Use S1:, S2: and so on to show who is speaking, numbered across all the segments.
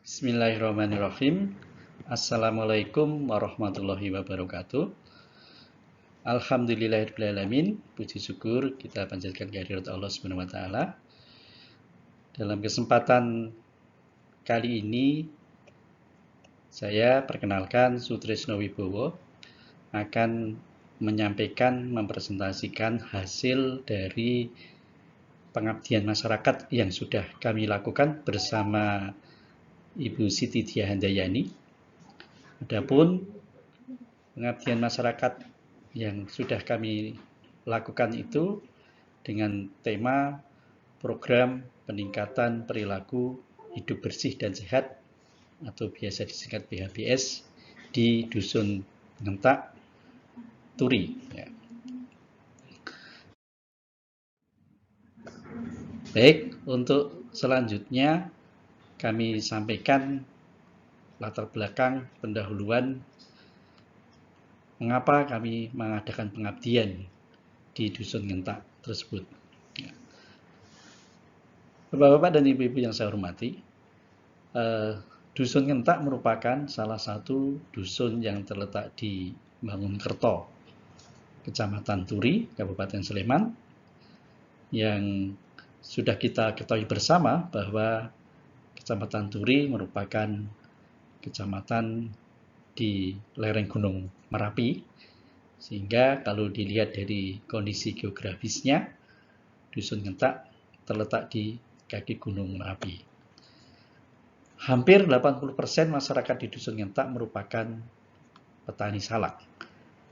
S1: Bismillahirrahmanirrahim. Assalamualaikum warahmatullahi wabarakatuh. Alhamdulillahirrahmanirrahim. Puji syukur kita panjatkan kehadirat Allah Subhanahu wa taala. Dalam kesempatan kali ini saya perkenalkan Sutrisno Wibowo akan menyampaikan, mempresentasikan hasil dari pengabdian masyarakat yang sudah kami lakukan bersama Ibu Siti Diah Handayani. Adapun pengabdian masyarakat yang sudah kami lakukan itu dengan tema program peningkatan perilaku hidup bersih dan sehat atau biasa disingkat PHBS di Dusun Ngentak, Turi. Baik, untuk selanjutnya kami sampaikan latar belakang pendahuluan mengapa kami mengadakan pengabdian di Dusun Ngentak tersebut. Bapak-bapak dan ibu-ibu yang saya hormati, Dusun Ngentak merupakan salah satu dusun yang terletak di Mangunkerto, Kecamatan Turi, Kabupaten Sleman, yang sudah kita ketahui bersama bahwa Kecamatan Turi merupakan kecamatan di lereng Gunung Merapi, sehingga kalau dilihat dari kondisi geografisnya, Dusun Ngentak terletak di kaki Gunung Merapi. Hampir 80% masyarakat di Dusun Ngentak merupakan petani salak.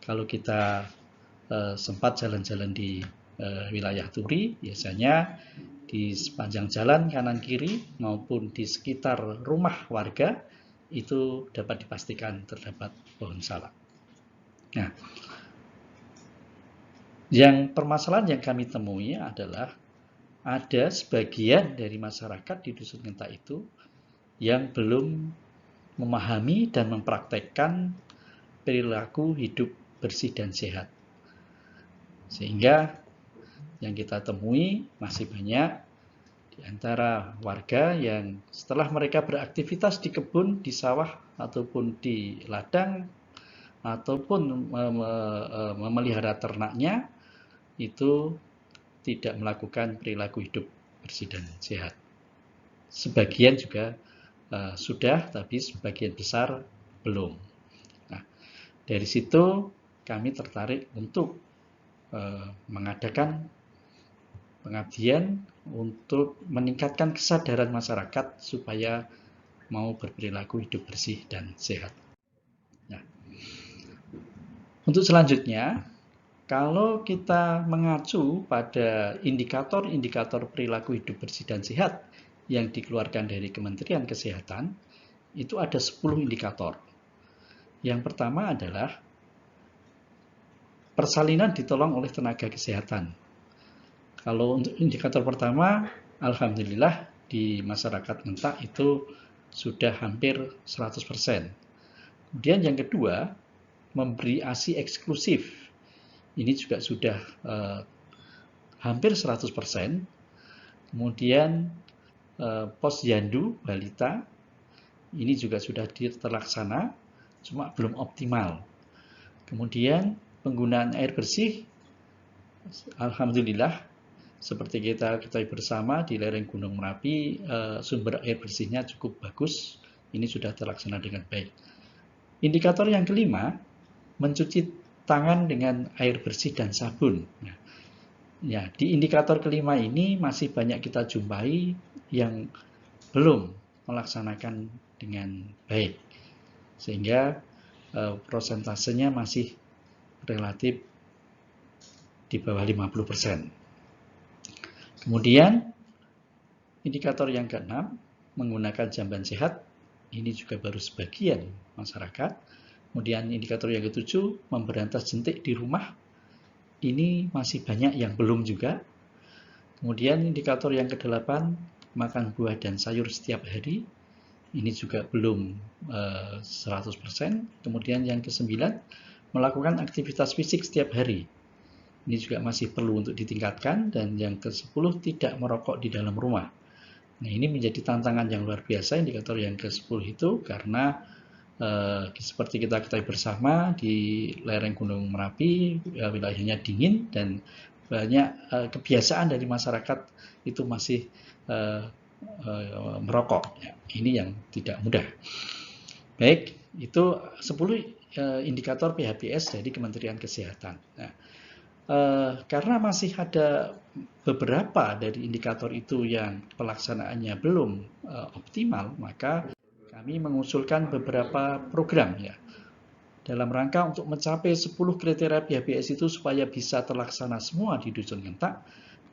S1: Kalau kita sempat jalan-jalan di wilayah Turi, biasanya di sepanjang jalan kanan kiri maupun di sekitar rumah warga itu dapat dipastikan terdapat pohon salak. Nah, yang permasalahan yang kami temui adalah ada sebagian dari masyarakat di Dusun Ngentak itu yang belum memahami dan mempraktekkan perilaku hidup bersih dan sehat. Sehingga yang kita temui masih banyak di antara warga yang setelah mereka beraktivitas di kebun, di sawah, ataupun di ladang, ataupun memelihara ternaknya, itu tidak melakukan perilaku hidup bersih dan sehat. Sebagian juga sudah, tapi sebagian besar belum. Nah, dari situ kami tertarik untuk mengadakan pengabdian untuk meningkatkan kesadaran masyarakat supaya mau berperilaku hidup bersih dan sehat. Nah, untuk selanjutnya, kalau kita mengacu pada indikator-indikator perilaku hidup bersih dan sehat yang dikeluarkan dari Kementerian Kesehatan, itu ada 10 indikator. Yang pertama adalah persalinan ditolong oleh tenaga kesehatan. Kalau untuk indikator pertama, alhamdulillah di masyarakat Ngentak itu sudah hampir 100%. Kemudian yang kedua, memberi ASI eksklusif. Ini juga sudah hampir 100%. Kemudian posyandu balita, ini juga sudah terlaksana, cuma belum optimal. Kemudian penggunaan air bersih, alhamdulillah, seperti kita ketahui bersama di lereng Gunung Merapi, sumber air bersihnya cukup bagus. Ini sudah terlaksana dengan baik. Indikator yang kelima, mencuci tangan dengan air bersih dan sabun. Nah, ya, di indikator kelima ini masih banyak kita jumpai yang belum melaksanakan dengan baik, sehingga prosentasenya masih relatif di bawah 50%. Kemudian indikator yang keenam, menggunakan jamban sehat, ini juga baru sebagian masyarakat. Kemudian indikator yang ketujuh, memberantas jentik di rumah, ini masih banyak yang belum juga. Kemudian indikator yang kedelapan, makan buah dan sayur setiap hari, ini juga belum 100%. Kemudian yang kesembilan, melakukan aktivitas fisik setiap hari. Ini juga masih perlu untuk ditingkatkan. Dan yang ke-10, tidak merokok di dalam rumah. Nah, ini menjadi tantangan yang luar biasa indikator yang ke-10 itu, karena seperti kita ketahui bersama, di lereng Gunung Merapi wilayahnya dingin dan banyak kebiasaan dari masyarakat itu masih merokok. Ya, ini yang tidak mudah. Baik, itu 10 indikator PHBS dari Kementerian Kesehatan. Nah, karena masih ada beberapa dari indikator itu yang pelaksanaannya belum optimal, maka kami mengusulkan beberapa program ya dalam rangka untuk mencapai 10 kriteria PHBS itu supaya bisa terlaksana semua di Dusun Ngentak.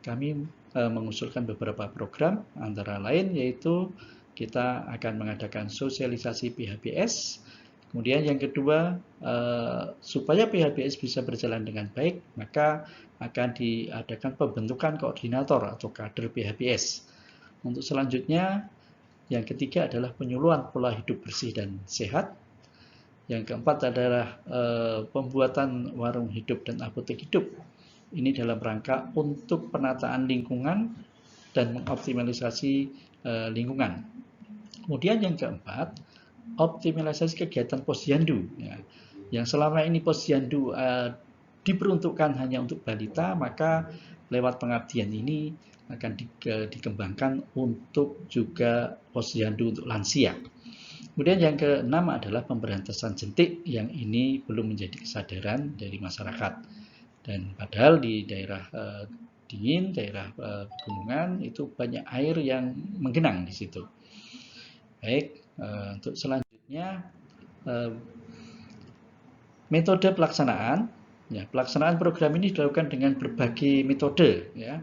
S1: Kami mengusulkan beberapa program, antara lain yaitu kita akan mengadakan sosialisasi PHBS. Kemudian yang kedua, supaya PHBS bisa berjalan dengan baik, maka akan diadakan pembentukan koordinator atau kader PHBS. Untuk selanjutnya, yang ketiga adalah penyuluhan pola hidup bersih dan sehat. Yang keempat adalah pembuatan warung hidup dan apotek hidup. Ini dalam rangka untuk penataan lingkungan dan mengoptimalisasi lingkungan. Kemudian yang keempat, optimalisasi kegiatan posyandu. Ya. Yang selama ini posyandu diperuntukkan hanya untuk balita, maka lewat pengabdian ini akan dikembangkan untuk juga posyandu untuk lansia. Kemudian yang keenam adalah pemberantasan jentik, yang ini belum menjadi kesadaran dari masyarakat. Dan padahal di daerah dingin, daerah pegunungan itu banyak air yang menggenang di situ. Baik, untuk selanjutnya metode pelaksanaan. Ya, pelaksanaan program ini dilakukan dengan berbagai metode. Ya.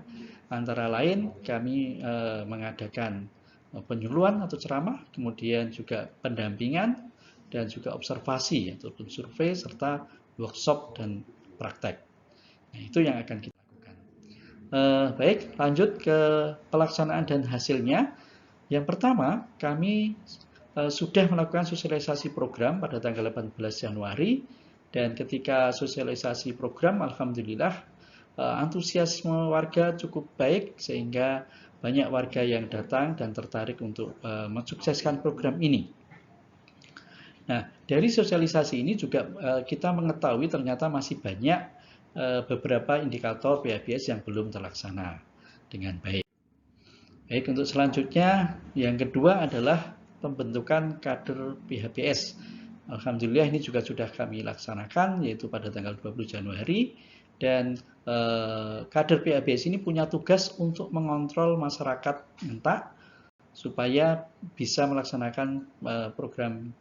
S1: Antara lain kami mengadakan penyuluhan atau ceramah, kemudian juga pendampingan dan juga observasi ataupun survei serta workshop dan praktek. Nah, itu yang akan kita lakukan. Baik, lanjut ke pelaksanaan dan hasilnya. Yang pertama, kami sudah melakukan sosialisasi program pada tanggal 18 Januari, dan ketika sosialisasi program, alhamdulillah antusiasme warga cukup baik sehingga banyak warga yang datang dan tertarik untuk mensukseskan program ini. Nah, dari sosialisasi ini juga kita mengetahui ternyata masih banyak beberapa indikator PHBS yang belum terlaksana dengan baik. Baik, untuk selanjutnya yang kedua adalah pembentukan kader PHBS. Alhamdulillah ini juga sudah kami laksanakan, yaitu pada tanggal 20 Januari, dan kader PHBS ini punya tugas untuk mengontrol masyarakat Ngentak supaya bisa melaksanakan program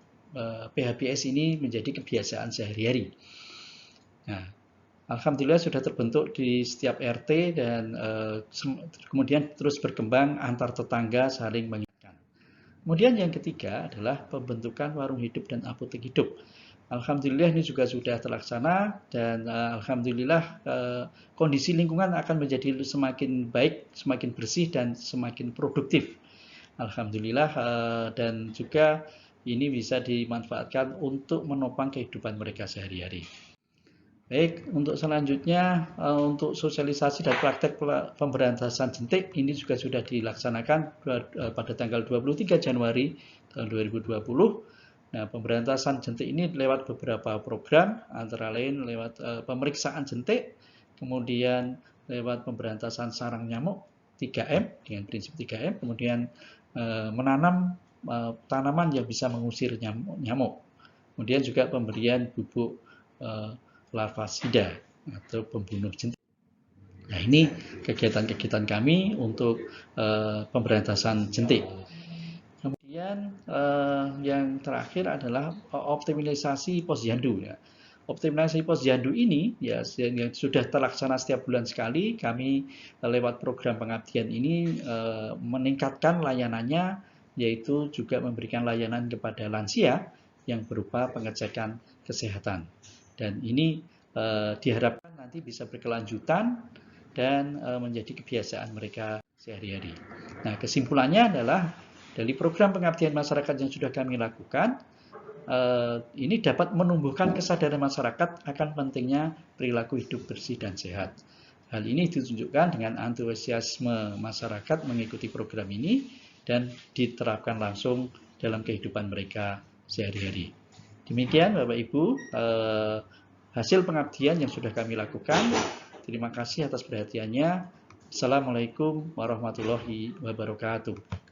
S1: PHBS ini menjadi kebiasaan sehari-hari. Nah, alhamdulillah sudah terbentuk di setiap RT dan kemudian terus berkembang antar tetangga saling mengingatkan. Kemudian yang ketiga adalah pembentukan warung hidup dan apotek hidup. Alhamdulillah ini juga sudah terlaksana dan alhamdulillah kondisi lingkungan akan menjadi semakin baik, semakin bersih dan semakin produktif. Alhamdulillah dan juga ini bisa dimanfaatkan untuk menopang kehidupan mereka sehari-hari. Baik, untuk selanjutnya untuk sosialisasi dan praktek pemberantasan jentik ini juga sudah dilaksanakan pada tanggal 23 Januari tahun 2020. Nah, pemberantasan jentik ini lewat beberapa program, antara lain lewat pemeriksaan jentik, kemudian lewat pemberantasan sarang nyamuk 3M dengan prinsip 3M, kemudian menanam tanaman yang bisa mengusir nyamuk. Kemudian juga pemberian bubuk larvasida atau pembunuh jentik. Nah, ini kegiatan-kegiatan kami untuk pemberantasan jentik. Kemudian yang terakhir adalah optimalisasi posyandu. Ya. Optimalisasi posyandu ini ya yang sudah terlaksana setiap bulan sekali. Kami lewat program pengabdian ini meningkatkan layanannya, yaitu juga memberikan layanan kepada lansia yang berupa pengecekan kesehatan. Dan ini diharapkan nanti bisa berkelanjutan dan menjadi kebiasaan mereka sehari-hari. Nah, kesimpulannya adalah dari program pengabdian masyarakat yang sudah kami lakukan, ini dapat menumbuhkan kesadaran masyarakat akan pentingnya perilaku hidup bersih dan sehat. Hal ini ditunjukkan dengan antusiasme masyarakat mengikuti program ini, dan diterapkan langsung dalam kehidupan mereka sehari-hari. Demikian Bapak Ibu, hasil pengabdian yang sudah kami lakukan. Terima kasih atas perhatiannya. Assalamualaikum warahmatullahi wabarakatuh.